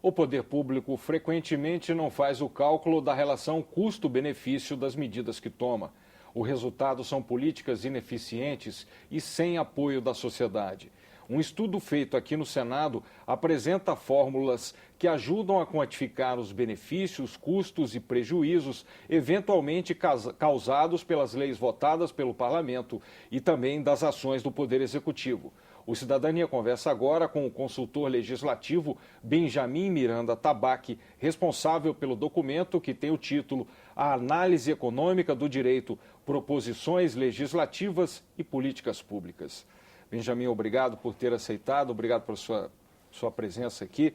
O poder público frequentemente não faz o cálculo da relação custo-benefício das medidas que toma. O resultado são políticas ineficientes e sem apoio da sociedade. Um estudo feito aqui no Senado apresenta fórmulas que ajudam a quantificar os benefícios, custos e prejuízos eventualmente causados pelas leis votadas pelo Parlamento e também das ações do Poder Executivo. O Cidadania conversa agora com o consultor legislativo Benjamin Miranda Tabaque, responsável pelo documento que tem o título A Análise Econômica do Direito, Proposições Legislativas e Políticas Públicas. Benjamin, obrigado por ter aceitado, obrigado por sua presença aqui.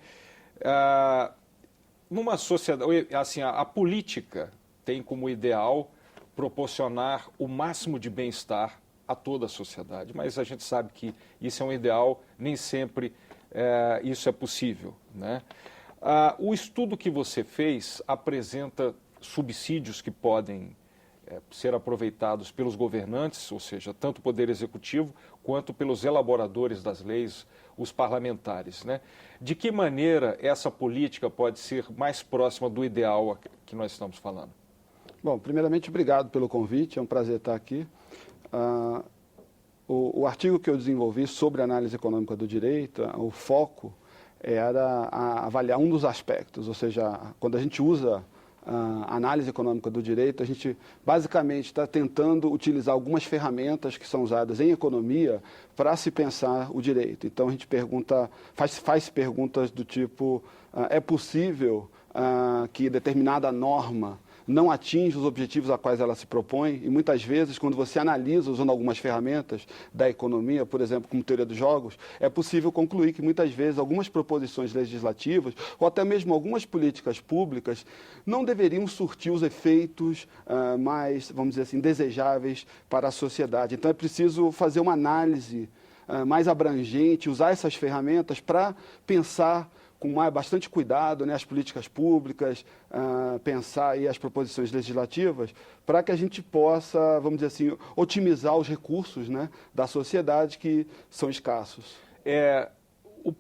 Numa sociedade, assim, a política tem como ideal proporcionar o máximo de bem-estar a toda a sociedade, mas a gente sabe que isso é um ideal, nem sempre isso é possível, né? O estudo que você fez apresenta subsídios que podem ser aproveitados pelos governantes, ou seja, tanto o Poder Executivo quanto pelos elaboradores das leis, os parlamentares, né? De que maneira essa política pode ser mais próxima do ideal que nós estamos falando? Bom, primeiramente, obrigado pelo convite, é um prazer estar aqui. O artigo que eu desenvolvi sobre análise econômica do direito, o foco era avaliar um dos aspectos, ou seja, quando a gente usa análise econômica do direito, a gente basicamente está tentando utilizar algumas ferramentas que são usadas em economia para se pensar o direito. Então a gente faz perguntas do tipo, é possível que determinada norma não atinge os objetivos a quais ela se propõe? E muitas vezes, quando você analisa usando algumas ferramentas da economia, por exemplo, como teoria dos jogos, é possível concluir que muitas vezes algumas proposições legislativas ou até mesmo algumas políticas públicas não deveriam surtir os efeitos mais, vamos dizer assim, desejáveis para a sociedade. Então é preciso fazer uma análise mais abrangente, usar essas ferramentas para pensar com bastante cuidado, né, as políticas públicas, pensar aí as proposições legislativas, para que a gente possa, vamos dizer assim, otimizar os recursos, né, da sociedade que são escassos.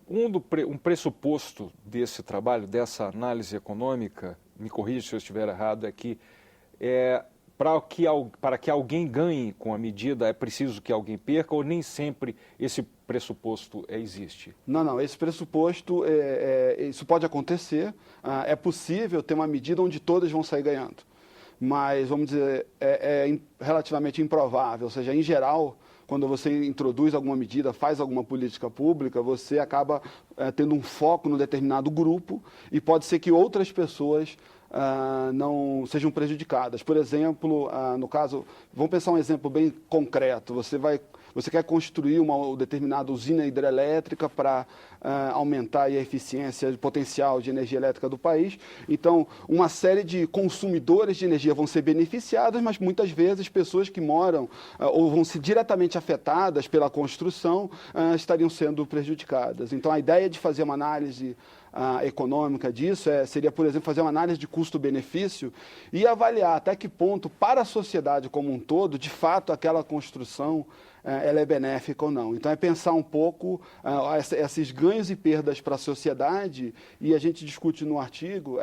Um pressuposto desse trabalho, dessa análise econômica, me corrija se eu estiver errado, é que para que alguém ganhe com a medida é preciso que alguém perca, ou nem sempre esse pressuposto existe? Não, esse pressuposto, isso pode acontecer, é possível ter uma medida onde todos vão sair ganhando, mas, vamos dizer, é relativamente improvável, ou seja, em geral, quando você introduz alguma medida, faz alguma política pública, você acaba tendo um foco num determinado grupo e pode ser que outras pessoas não sejam prejudicadas. Por exemplo, no caso, vamos pensar um exemplo bem concreto. Você quer construir uma determinada usina hidrelétrica para aumentar a eficiência e potencial de energia elétrica do país. Então, uma série de consumidores de energia vão ser beneficiados, mas muitas vezes pessoas que moram ou vão ser diretamente afetadas pela construção estariam sendo prejudicadas. Então, a ideia de fazer uma análise econômica disso seria, por exemplo, fazer uma análise de custo-benefício e avaliar até que ponto, para a sociedade como um todo, de fato, aquela construção ela é benéfica ou não. Então, é pensar um pouco esses ganhos e perdas para a sociedade, e a gente discute no artigo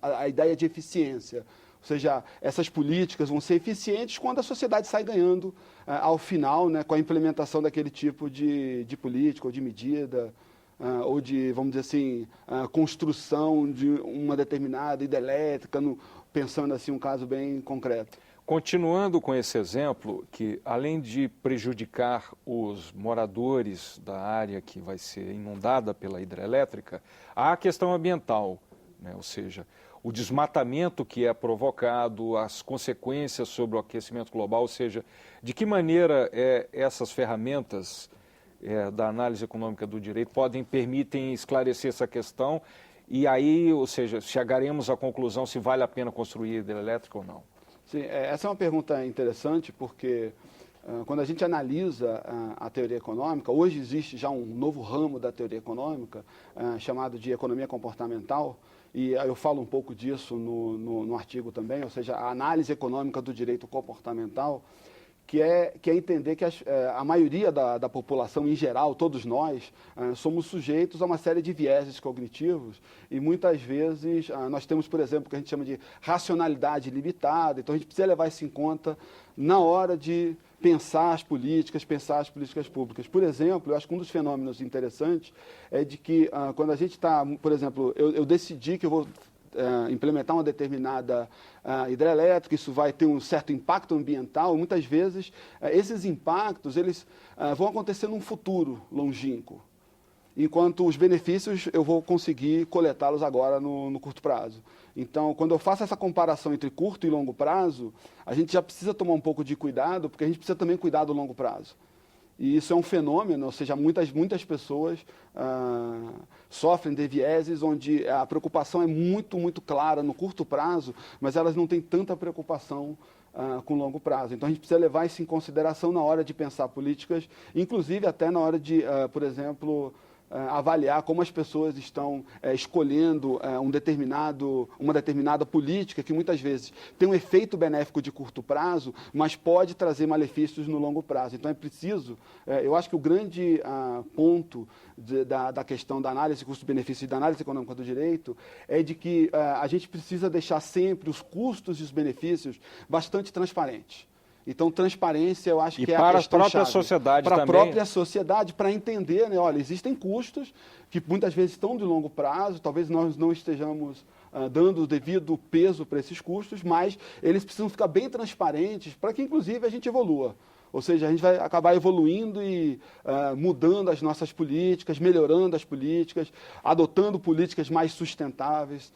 a ideia de eficiência. Ou seja, essas políticas vão ser eficientes quando a sociedade sai ganhando ao final, né, com a implementação daquele tipo de política ou de medida, ou de, vamos dizer assim, construção de uma determinada hidrelétrica, pensando assim um caso bem concreto. Continuando com esse exemplo, que além de prejudicar os moradores da área que vai ser inundada pela hidrelétrica, há a questão ambiental, né? Ou seja, o desmatamento que é provocado, as consequências sobre o aquecimento global, ou seja, de que maneira essas ferramentas da análise econômica do direito permitem esclarecer essa questão e aí, ou seja, chegaremos à conclusão se vale a pena construir hidrelétrica ou não. Sim, essa é uma pergunta interessante porque quando a gente analisa a teoria econômica, hoje existe já um novo ramo da teoria econômica chamado de economia comportamental, e eu falo um pouco disso no artigo também, ou seja, a análise econômica do direito comportamental, que é entender que a maioria da população, em geral, todos nós, somos sujeitos a uma série de vieses cognitivos e muitas vezes nós temos, por exemplo, o que a gente chama de racionalidade limitada, então a gente precisa levar isso em conta na hora de pensar as políticas públicas. Por exemplo, eu acho que um dos fenômenos interessantes é de que quando a gente está, por exemplo, eu decidi que eu vou implementar uma determinada hidrelétrica, isso vai ter um certo impacto ambiental, muitas vezes esses impactos eles vão acontecer num futuro longínquo, enquanto os benefícios eu vou conseguir coletá-los agora no curto prazo. Então, quando eu faço essa comparação entre curto e longo prazo, a gente já precisa tomar um pouco de cuidado, porque a gente precisa também cuidar do longo prazo. E isso é um fenômeno, ou seja, muitas pessoas sofrem de vieses onde a preocupação é muito clara no curto prazo, mas elas não têm tanta preocupação com longo prazo. Então, a gente precisa levar isso em consideração na hora de pensar políticas, inclusive até na hora de, por exemplo, avaliar como as pessoas estão escolhendo uma determinada política que muitas vezes tem um efeito benéfico de curto prazo, mas pode trazer malefícios no longo prazo. Então é preciso, eu acho que o grande ponto da questão da análise custo-benefício e da análise econômica do direito é de que a gente precisa deixar sempre os custos e os benefícios bastante transparentes. Então, transparência, eu acho que é a questão chave. Para a própria sociedade também. Para a própria sociedade, para entender, né? Olha, existem custos que muitas vezes estão de longo prazo, talvez nós não estejamos dando o devido peso para esses custos, mas eles precisam ficar bem transparentes para que, inclusive, a gente evolua. Ou seja, a gente vai acabar evoluindo e mudando as nossas políticas, melhorando as políticas, adotando políticas mais sustentáveis,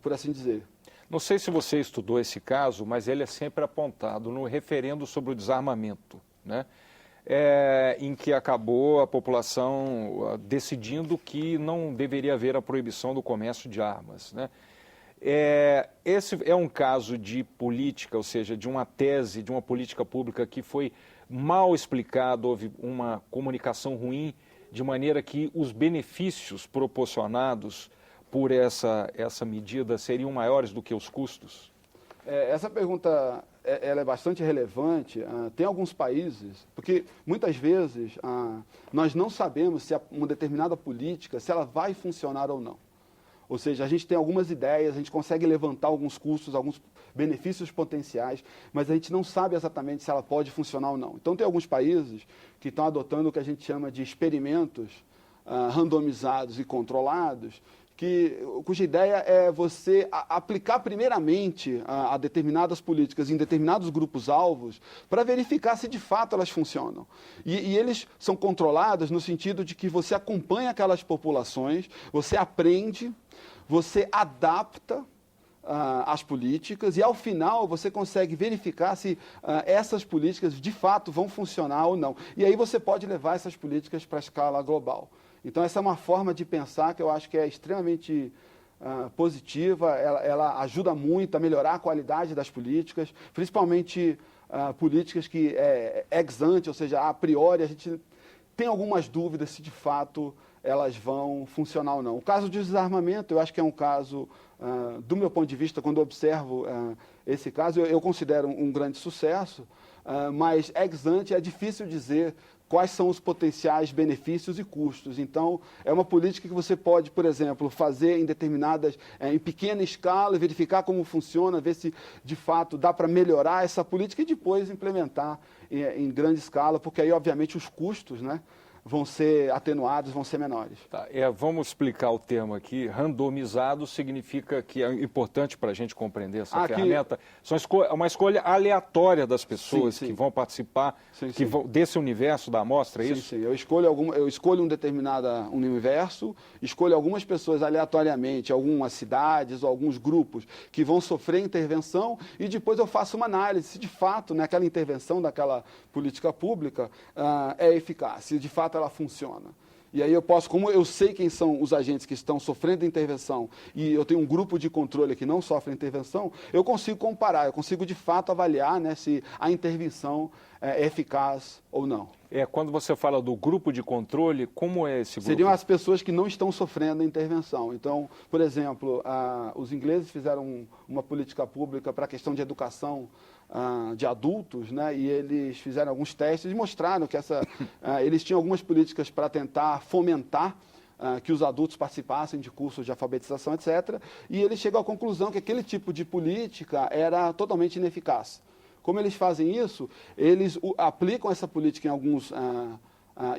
por assim dizer. Não sei se você estudou esse caso, mas ele é sempre apontado no referendo sobre o desarmamento, né? Em que acabou a população decidindo que não deveria haver a proibição do comércio de armas, né? Esse é um caso de política, ou seja, de uma tese, de uma política pública que foi mal explicada, houve uma comunicação ruim, de maneira que os benefícios proporcionados por essa medida seriam maiores do que os custos? Essa pergunta ela é bastante relevante. Tem alguns países, porque muitas vezes nós não sabemos se uma determinada política, se ela vai funcionar ou não. Ou seja, a gente tem algumas ideias, a gente consegue levantar alguns custos, alguns benefícios potenciais, mas a gente não sabe exatamente se ela pode funcionar ou não. Então, tem alguns países que estão adotando o que a gente chama de experimentos randomizados e controlados, cuja ideia é você aplicar primeiramente a determinadas políticas em determinados grupos-alvos para verificar se de fato elas funcionam. E eles são controlados no sentido de que você acompanha aquelas populações, você aprende, você adapta as políticas e, ao final, você consegue verificar se essas políticas de fato vão funcionar ou não. E aí você pode levar essas políticas para a escala global. Então, essa é uma forma de pensar que eu acho que é extremamente positiva, ela ajuda muito a melhorar a qualidade das políticas, principalmente políticas que ex ante, ou seja, a priori, a gente tem algumas dúvidas se de fato elas vão funcionar ou não. O caso de desarmamento, eu acho que é um caso, do meu ponto de vista, quando eu observo esse caso, eu considero um grande sucesso, mas ex ante é difícil dizer quais são os potenciais benefícios e custos. Então, é uma política que você pode, por exemplo, fazer em pequena escala, verificar como funciona, ver se de fato dá para melhorar essa política e depois implementar em grande escala, porque aí, obviamente, os custos, né, vão ser atenuados, vão ser menores. Tá, vamos explicar o termo aqui. Randomizado significa que é importante para a gente compreender essa ferramenta. É uma escolha aleatória das pessoas que vão participar desse universo da amostra, é isso? Sim. Eu escolho um determinado universo, escolho algumas pessoas aleatoriamente, algumas cidades ou alguns grupos que vão sofrer intervenção e depois eu faço uma análise se de fato, né, aquela intervenção daquela política pública é eficaz, se de fato ela funciona. E aí eu posso, como eu sei quem são os agentes que estão sofrendo intervenção e eu tenho um grupo de controle que não sofre intervenção, eu consigo comparar, eu consigo de fato avaliar, né, se a intervenção é eficaz ou não. Quando você fala do grupo de controle, como é esse grupo? Seriam as pessoas que não estão sofrendo a intervenção. Então, por exemplo, os ingleses fizeram uma política pública para a questão de educação de adultos, né? E eles fizeram alguns testes e mostraram que eles tinham algumas políticas para tentar fomentar que os adultos participassem de cursos de alfabetização, etc. E eles chegam à conclusão que aquele tipo de política era totalmente ineficaz. Como eles fazem isso? Eles aplicam essa política em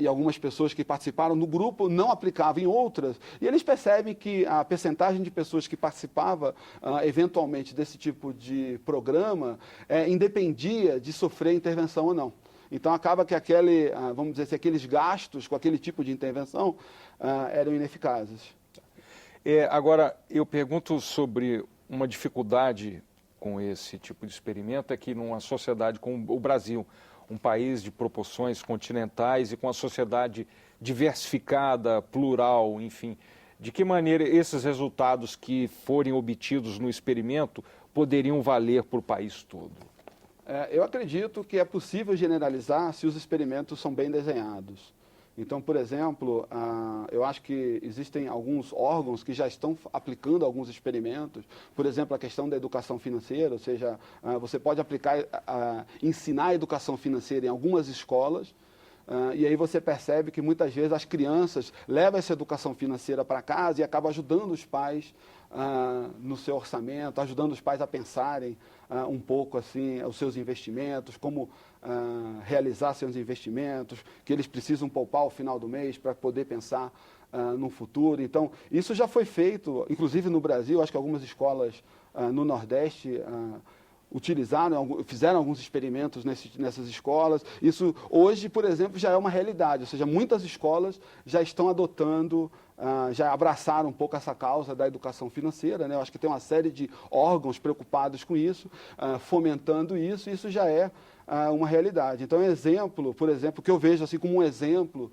algumas pessoas que participaram do grupo, não aplicavam em outras, e eles percebem que a percentagem de pessoas que participava eventualmente desse tipo de programa independia de sofrer intervenção ou não. Então acaba que vamos dizer assim, aqueles gastos com aquele tipo de intervenção eram ineficazes. Agora, eu pergunto sobre uma dificuldade com esse tipo de experimento, é que numa sociedade como o Brasil, um país de proporções continentais e com a sociedade diversificada, plural, enfim, de que maneira esses resultados que forem obtidos no experimento poderiam valer para o país todo? Eu acredito que é possível generalizar se os experimentos são bem desenhados. Então, por exemplo, eu acho que existem alguns órgãos que já estão aplicando alguns experimentos. Por exemplo, a questão da educação financeira, ou seja, você pode ensinar a educação financeira em algumas escolas, e aí você percebe que muitas vezes as crianças levam essa educação financeira para casa e acabam ajudando os pais no seu orçamento, ajudando os pais a pensarem um pouco assim os seus investimentos, como realizar seus investimentos, que eles precisam poupar ao final do mês para poder pensar no futuro. Então, isso já foi feito, inclusive no Brasil, acho que algumas escolas no Nordeste fizeram alguns experimentos nessas escolas. Isso hoje, por exemplo, já é uma realidade, ou seja, muitas escolas já estão adotando, já abraçaram um pouco essa causa da educação financeira, né? Eu acho que tem uma série de órgãos preocupados com isso, fomentando isso, e isso já é uma realidade. Então, por exemplo, que eu vejo assim como um exemplo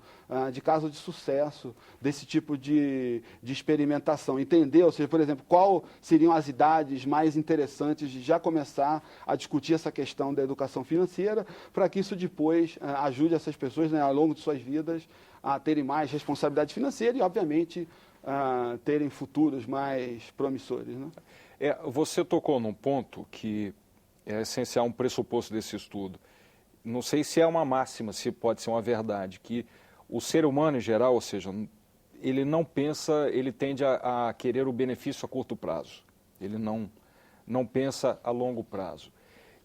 de caso de sucesso desse tipo de experimentação. Entender, ou seja, por exemplo, qual seriam as idades mais interessantes de já começar a discutir essa questão da educação financeira, para que isso depois ajude essas pessoas, né, ao longo de suas vidas a terem mais responsabilidade financeira e, obviamente, terem futuros mais promissores, né? Você tocou num ponto que é essencial, um pressuposto desse estudo. Não sei se é uma máxima, se pode ser uma verdade, que o ser humano em geral, ou seja, ele não pensa, ele tende a querer o benefício a curto prazo. Ele não pensa a longo prazo.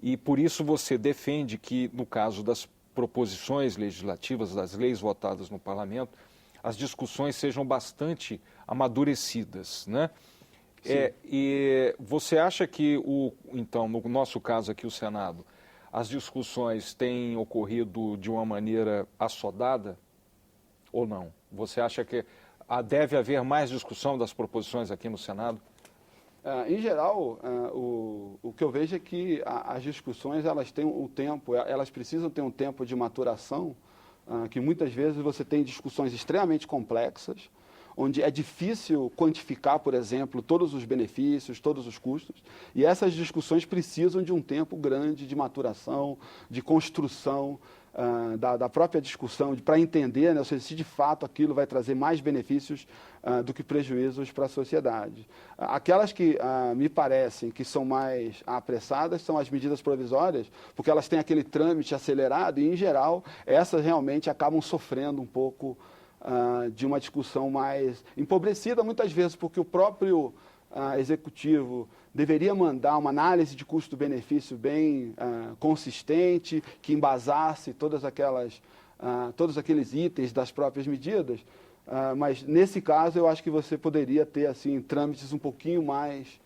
E por isso você defende que, no caso das proposições legislativas, das leis votadas no parlamento, as discussões sejam bastante amadurecidas, né? E você acha que, então, no nosso caso aqui, o Senado, as discussões têm ocorrido de uma maneira assodada ou não? Você acha que deve haver mais discussão das proposições aqui no Senado? Em geral, o que eu vejo é que as discussões elas têm um tempo, elas precisam ter um tempo de maturação, que muitas vezes você tem discussões extremamente complexas, onde é difícil quantificar, por exemplo, todos os benefícios, todos os custos, e essas discussões precisam de um tempo grande de maturação, de construção da própria discussão, para entender, né, se de fato aquilo vai trazer mais benefícios do que prejuízos para a sociedade. Aquelas que me parecem que são mais apressadas são as medidas provisórias, porque elas têm aquele trâmite acelerado e, em geral, essas realmente acabam sofrendo um pouco de uma discussão mais empobrecida, muitas vezes porque o próprio executivo deveria mandar uma análise de custo-benefício bem consistente, que embasasse todos aqueles itens das próprias medidas, mas nesse caso eu acho que você poderia ter assim trâmites um pouquinho mais,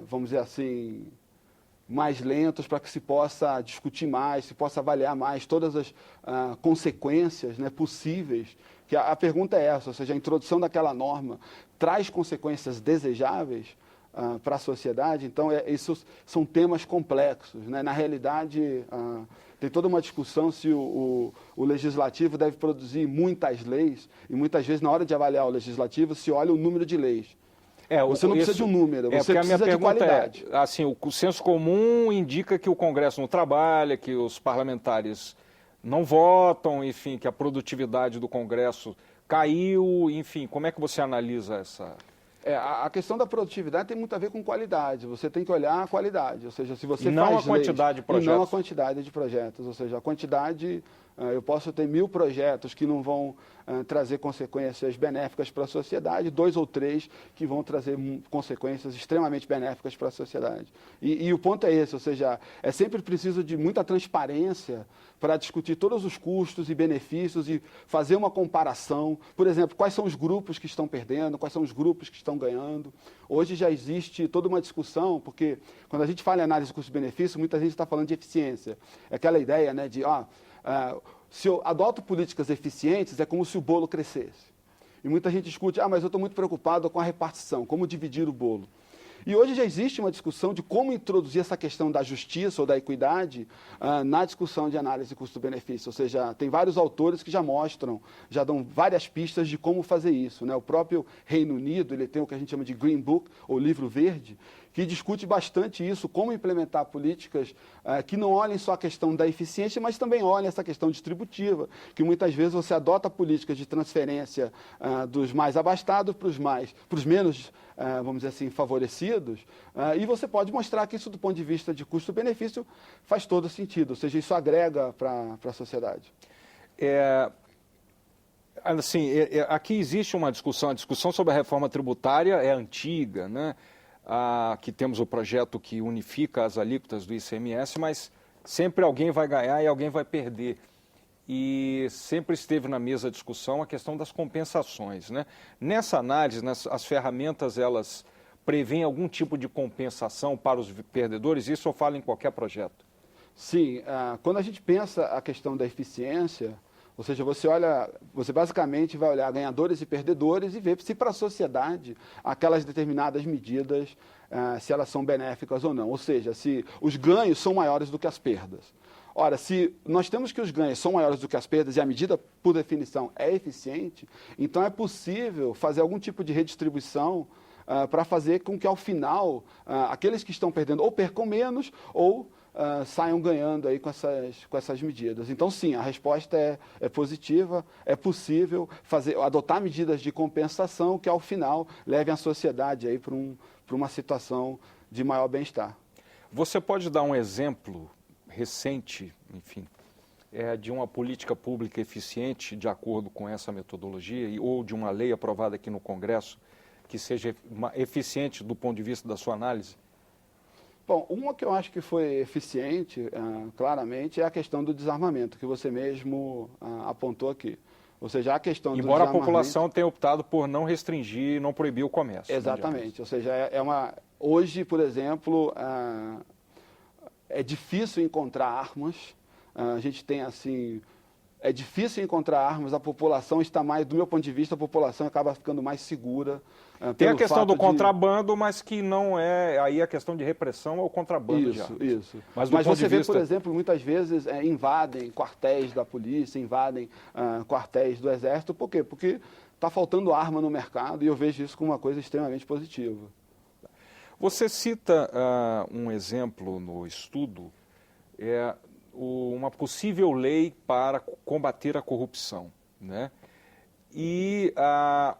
vamos dizer assim, mais lentos, para que se possa discutir mais, se possa avaliar mais todas as consequências, né, possíveis. Que a pergunta é essa, ou seja, a introdução daquela norma traz consequências desejáveis para a sociedade? Então, isso são temas complexos, né? Na realidade, tem toda uma discussão se o legislativo deve produzir muitas leis, e muitas vezes, na hora de avaliar o legislativo, se olha o número de leis. Você não precisa de um número, você precisa de qualidade. Assim, o senso comum indica que o Congresso não trabalha, que os parlamentares não votam, enfim, que a produtividade do Congresso caiu, enfim, como é que você analisa essa... A questão da produtividade tem muito a ver com qualidade. Você tem que olhar a qualidade, ou seja, se você não faz a quantidade de projetos. E não a quantidade de projetos, ou seja, a quantidade, eu posso ter 1000 projetos que não vão trazer consequências benéficas para a sociedade, 2 ou 3 que vão trazer consequências extremamente benéficas para a sociedade. E o ponto é esse, ou seja, é sempre preciso de muita transparência para discutir todos os custos e benefícios e fazer uma comparação. Por exemplo, quais são os grupos que estão perdendo, quais são os grupos que estão ganhando. Hoje já existe toda uma discussão, porque quando a gente fala em análise de custo-benefício, muita gente está falando de eficiência. É aquela ideia, né, de, se eu adoto políticas eficientes, é como se o bolo crescesse. E muita gente discute, mas eu estou muito preocupado com a repartição, como dividir o bolo. E hoje já existe uma discussão de como introduzir essa questão da justiça ou da equidade na discussão de análise de custo-benefício. Ou seja, tem vários autores que já mostram, já dão várias pistas de como fazer isso, né? O próprio Reino Unido, ele tem o que a gente chama de Green Book, ou Livro Verde, que discute bastante isso, como implementar políticas que não olhem só a questão da eficiência, mas também olhem essa questão distributiva, que muitas vezes você adota políticas de transferência dos mais abastados para os menos, vamos dizer assim, favorecidos, e você pode mostrar que isso, do ponto de vista de custo-benefício, faz todo sentido, ou seja, isso agrega para a sociedade. Assim, aqui existe uma discussão, a discussão sobre a reforma tributária é antiga, né? Aqui temos o projeto que unifica as alíquotas do ICMS, mas sempre alguém vai ganhar e alguém vai perder. E sempre esteve na mesa a discussão a questão das compensações, né? Nessa análise, as ferramentas, elas prevêem algum tipo de compensação para os perdedores? Isso eu falo em qualquer projeto. Sim, quando a gente pensa a questão da eficiência, ou seja, você basicamente vai olhar ganhadores e perdedores e ver se para a sociedade aquelas determinadas medidas, se elas são benéficas ou não. Ou seja, se os ganhos são maiores do que as perdas. Ora, se nós temos que os ganhos são maiores do que as perdas e a medida, por definição, é eficiente, então é possível fazer algum tipo de redistribuição para fazer com que, ao final, aqueles que estão perdendo ou percam menos ou saiam ganhando aí com essas medidas. Então, sim, a resposta é positiva, é possível adotar medidas de compensação que, ao final, levem a sociedade aí para uma situação de maior bem-estar. Você pode dar um exemplo recente, enfim, de uma política pública eficiente de acordo com essa metodologia ou de uma lei aprovada aqui no Congresso que seja eficiente do ponto de vista da sua análise? Bom, uma que eu acho que foi eficiente, claramente, é a questão do desarmamento, que você mesmo apontou aqui. Ou seja, a questão do desarmamento... Embora a população tenha optado por não restringir, não proibir o comércio. Exatamente. Ou seja, hoje, por exemplo, é difícil encontrar armas. A gente tem, assim... É difícil encontrar armas, a população está mais, do meu ponto de vista, a população acaba ficando mais segura. Tem a questão do contrabando, mas que não é, aí a questão de repressão ao contrabando de armas. Isso. Mas você vê, por exemplo, muitas vezes invadem quartéis da polícia, invadem quartéis do exército. Por quê? Porque está faltando arma no mercado e eu vejo isso como uma coisa extremamente positiva. Você cita um exemplo no estudo, uma possível lei para combater a corrupção, né? E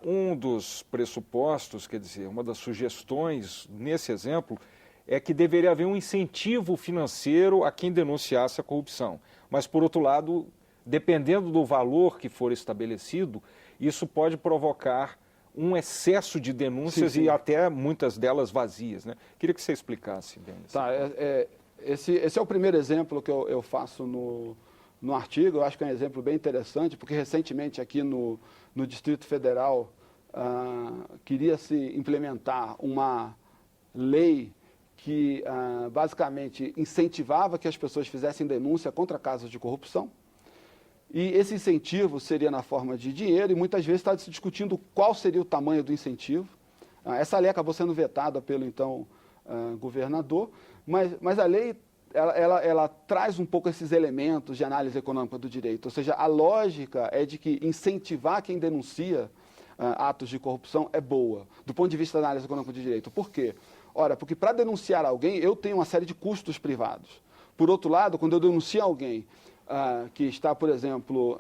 um dos pressupostos, quer dizer, uma das sugestões nesse exemplo é que deveria haver um incentivo financeiro a quem denunciasse a corrupção. Mas, por outro lado, dependendo do valor que for estabelecido, isso pode provocar um excesso de denúncias e até muitas delas vazias, né? Queria que você explicasse bem isso. Tá, esse é o primeiro exemplo que eu faço no artigo. Eu acho que é um exemplo bem interessante, porque recentemente aqui no Distrito Federal queria-se implementar uma lei que basicamente incentivava que as pessoas fizessem denúncia contra casos de corrupção. E esse incentivo seria na forma de dinheiro e muitas vezes está se discutindo qual seria o tamanho do incentivo. Essa lei acabou sendo vetada pelo então governador, mas a lei ela traz um pouco esses elementos de análise econômica do direito. Ou seja, a lógica é de que incentivar quem denuncia atos de corrupção é boa, do ponto de vista da análise econômica do direito. Por quê? Ora, porque para denunciar alguém, eu tenho uma série de custos privados. Por outro lado, quando eu denuncio alguém, que está, por exemplo,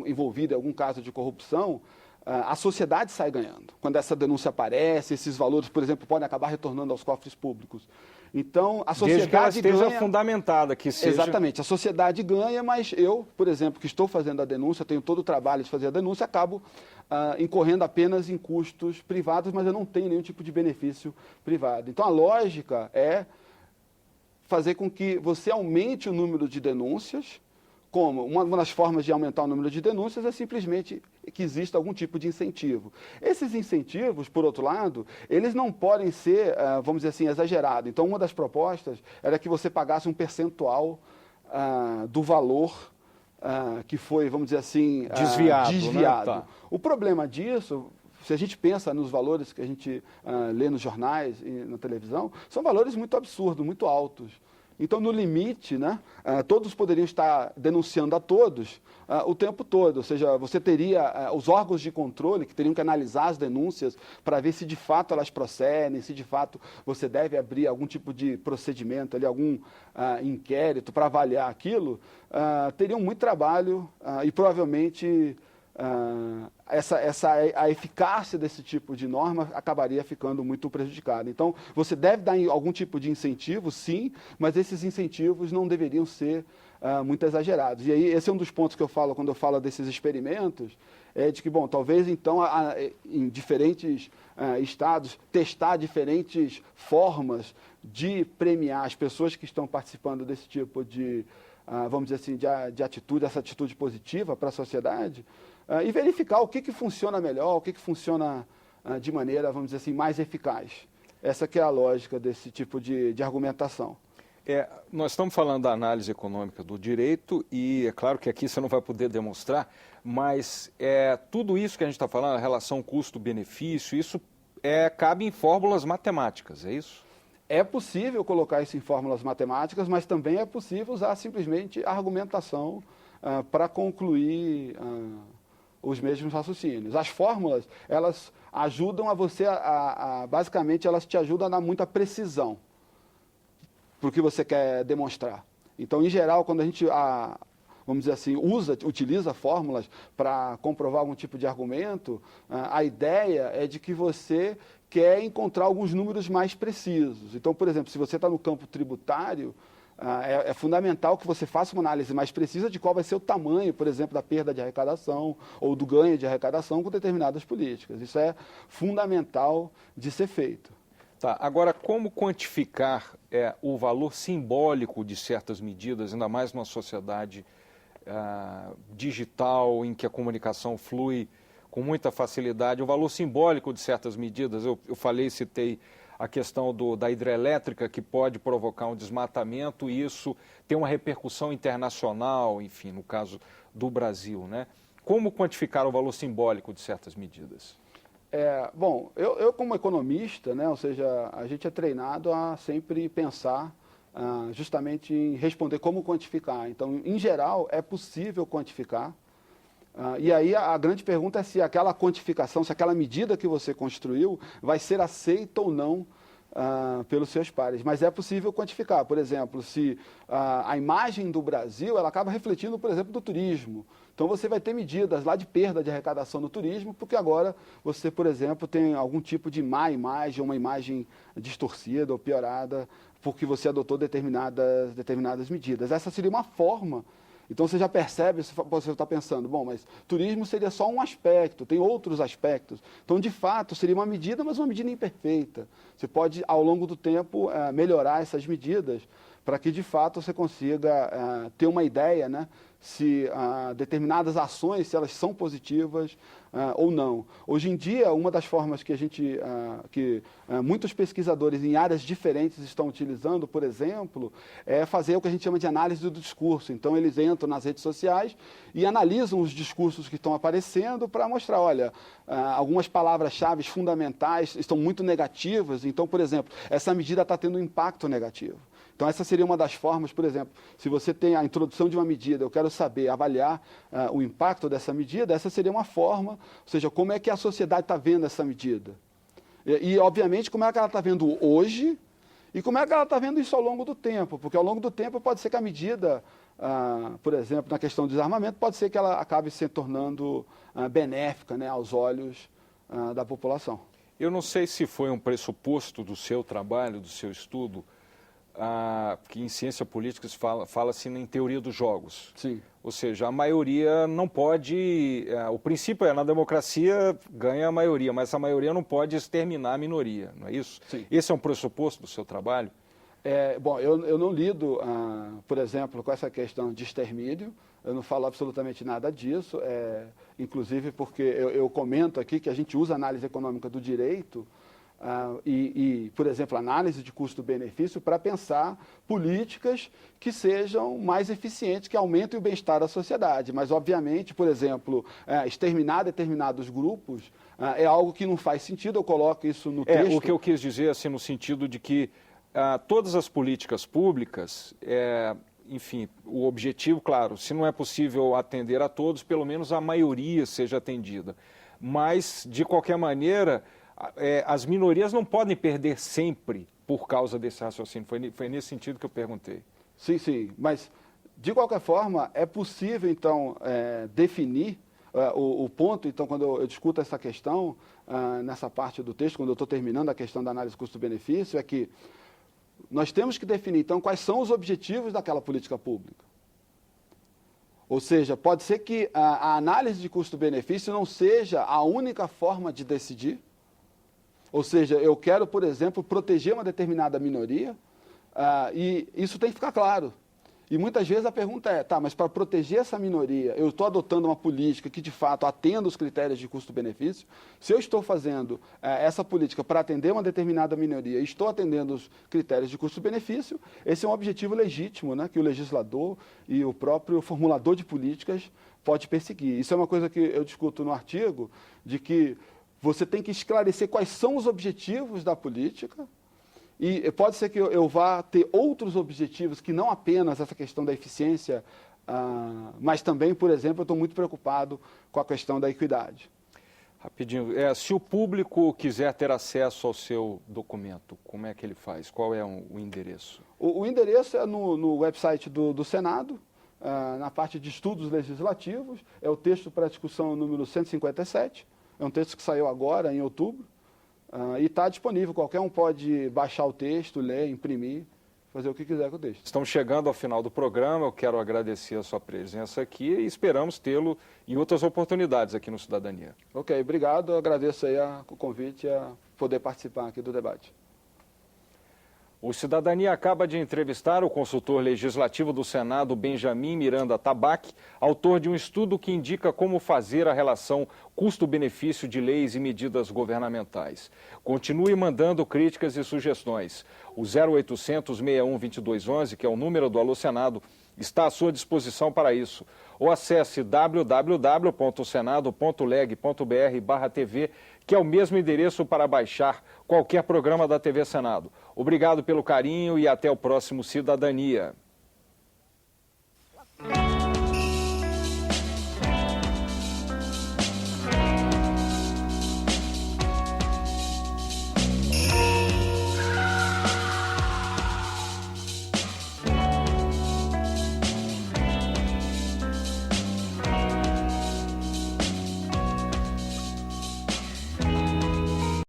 envolvido em algum caso de corrupção, a sociedade sai ganhando. Quando essa denúncia aparece, esses valores, por exemplo, podem acabar retornando aos cofres públicos. Então, a sociedade desde que ela esteja ganha, fundamentada, que seja... Exatamente, a sociedade ganha, mas eu, por exemplo, que estou fazendo a denúncia, tenho todo o trabalho de fazer a denúncia, acabo incorrendo apenas em custos privados, mas eu não tenho nenhum tipo de benefício privado. Então, a lógica é fazer com que você aumente o número de denúncias. Como? Uma das formas de aumentar o número de denúncias é simplesmente que exista algum tipo de incentivo. Esses incentivos, por outro lado, eles não podem ser, vamos dizer assim, exagerados. Então, uma das propostas era que você pagasse um percentual do valor que foi, vamos dizer assim, desviado. desviado. Né? Tá. O problema disso, se a gente pensa nos valores que a gente lê nos jornais e na televisão, são valores muito absurdos, muito altos. Então, no limite, né, todos poderiam estar denunciando a todos o tempo todo. Ou seja, você teria os órgãos de controle que teriam que analisar as denúncias para ver se de fato elas procedem, se de fato você deve abrir algum tipo de procedimento, ali, algum inquérito para avaliar aquilo. Teriam muito trabalho e provavelmente a eficácia desse tipo de norma acabaria ficando muito prejudicada. Então, você deve dar algum tipo de incentivo, sim, mas esses incentivos não deveriam ser muito exagerados. E aí, esse é um dos pontos que eu falo quando eu falo desses experimentos, é de que, bom, talvez, então, em diferentes estados, testar diferentes formas de premiar as pessoas que estão participando desse tipo de, vamos dizer assim, de atitude, essa atitude positiva para a sociedade, e verificar o que funciona melhor, o que funciona de maneira, vamos dizer assim, mais eficaz. Essa que é a lógica desse tipo de argumentação. Nós estamos falando da análise econômica do direito e é claro que aqui você não vai poder demonstrar, mas tudo isso que a gente está falando, a relação custo-benefício, isso cabe em fórmulas matemáticas, é isso? É possível colocar isso em fórmulas matemáticas, mas também é possível usar simplesmente a argumentação para concluir os mesmos raciocínios. As fórmulas, elas ajudam a você, basicamente, elas te ajudam a dar muita precisão para o que você quer demonstrar. Então, em geral, quando a gente, vamos dizer assim, utiliza fórmulas para comprovar algum tipo de argumento, a ideia é de que você quer encontrar alguns números mais precisos. Então, por exemplo, se você está no campo tributário, é fundamental que você faça uma análise mais precisa de qual vai ser o tamanho, por exemplo, da perda de arrecadação ou do ganho de arrecadação com determinadas políticas. Isso é fundamental de ser feito. Tá. Agora, como quantificar o valor simbólico de certas medidas, ainda mais numa sociedade digital, em que a comunicação flui com muita facilidade, o valor simbólico de certas medidas? Eu citei a questão da hidrelétrica, que pode provocar um desmatamento, e isso tem uma repercussão internacional, enfim, no caso do Brasil, né? Como quantificar o valor simbólico de certas medidas? Bom, eu como economista, né, ou seja, a gente é treinado a sempre pensar justamente em responder como quantificar. Então, em geral, é possível quantificar. E aí a grande pergunta é se aquela quantificação, se aquela medida que você construiu vai ser aceita ou não pelos seus pares. Mas é possível quantificar. Por exemplo, se a imagem do Brasil ela acaba refletindo, por exemplo, do turismo. Então você vai ter medidas lá de perda de arrecadação no turismo, porque agora você, por exemplo, tem algum tipo de má imagem, uma imagem distorcida ou piorada, porque você adotou determinadas medidas. Essa seria uma forma. Então você já percebe, você está pensando, bom, mas turismo seria só um aspecto, tem outros aspectos. Então, de fato, seria uma medida, mas uma medida imperfeita. Você pode, ao longo do tempo, melhorar essas medidas para que, de fato, você consiga ter uma ideia, né, se determinadas ações, se elas são positivas ou não. Hoje em dia, uma das formas que muitos pesquisadores em áreas diferentes estão utilizando, por exemplo, é fazer o que a gente chama de análise do discurso. Então, eles entram nas redes sociais e analisam os discursos que estão aparecendo para mostrar, olha, algumas palavras-chave fundamentais estão muito negativas, então, por exemplo, essa medida está tendo um impacto negativo. Então, essa seria uma das formas, por exemplo, se você tem a introdução de uma medida, eu quero saber, avaliar o impacto dessa medida, essa seria uma forma, ou seja, como é que a sociedade está vendo essa medida. E, obviamente, como é que ela está vendo hoje e como é que ela está vendo isso ao longo do tempo, porque ao longo do tempo pode ser que a medida por exemplo, na questão do desarmamento, pode ser que ela acabe se tornando benéfica, né, aos olhos da população. Eu não sei se foi um pressuposto do seu trabalho, do seu estudo, que em ciência política fala-se em teoria dos jogos. Sim. Ou seja, a maioria não pode... o princípio é, na democracia ganha a maioria, mas a maioria não pode exterminar a minoria, não é isso? Sim. Esse é um pressuposto do seu trabalho? Bom, eu não lido, por exemplo, com essa questão de extermínio, eu não falo absolutamente nada disso, inclusive porque eu comento aqui que a gente usa análise econômica do direito por exemplo, análise de custo-benefício para pensar políticas que sejam mais eficientes, que aumentem o bem-estar da sociedade. Mas, obviamente, por exemplo, exterminar determinados grupos é algo que não faz sentido, eu coloco isso no texto. O que eu quis dizer, assim, no sentido de que todas as políticas públicas, enfim, o objetivo, claro, se não é possível atender a todos, pelo menos a maioria seja atendida. Mas, de qualquer maneira, as minorias não podem perder sempre por causa desse raciocínio. Foi nesse sentido que eu perguntei. Sim, sim. Mas, de qualquer forma, é possível, então, definir o ponto, então, quando eu discuto essa questão, nessa parte do texto, quando eu estou terminando a questão da análise custo-benefício, é que nós temos que definir, então, quais são os objetivos daquela política pública. Ou seja, pode ser que a análise de custo-benefício não seja a única forma de decidir. Ou seja, eu quero, por exemplo, proteger uma determinada minoria, e isso tem que ficar claro. E muitas vezes a pergunta é, mas para proteger essa minoria, eu estou adotando uma política que, de fato, atenda os critérios de custo-benefício? Se eu estou fazendo essa política para atender uma determinada minoria e estou atendendo os critérios de custo-benefício, esse é um objetivo legítimo, né, que o legislador e o próprio formulador de políticas pode perseguir. Isso é uma coisa que eu discuto no artigo, de que você tem que esclarecer quais são os objetivos da política e pode ser que eu vá ter outros objetivos que não apenas essa questão da eficiência, mas também, por exemplo, eu estou muito preocupado com a questão da equidade. Rapidinho, se o público quiser ter acesso ao seu documento, como é que ele faz? Qual é o endereço? O endereço é no website do Senado, na parte de estudos legislativos, é o texto para discussão número 157, é um texto que saiu agora, em outubro, e está disponível. Qualquer um pode baixar o texto, ler, imprimir, fazer o que quiser com o texto. Estamos chegando ao final do programa, eu quero agradecer a sua presença aqui e esperamos tê-lo em outras oportunidades aqui no Cidadania. Ok, obrigado, eu agradeço aí o convite a poder participar aqui do debate. O Cidadania acaba de entrevistar o consultor legislativo do Senado, Benjamin Miranda Tabac, autor de um estudo que indica como fazer a relação custo-benefício de leis e medidas governamentais. Continue mandando críticas e sugestões. O 0800 61 2211, que é o número do Alô Senado, está à sua disposição para isso. Ou acesse www.senado.leg.br/TV, que é o mesmo endereço para baixar qualquer programa da TV Senado. Obrigado pelo carinho e até o próximo Cidadania.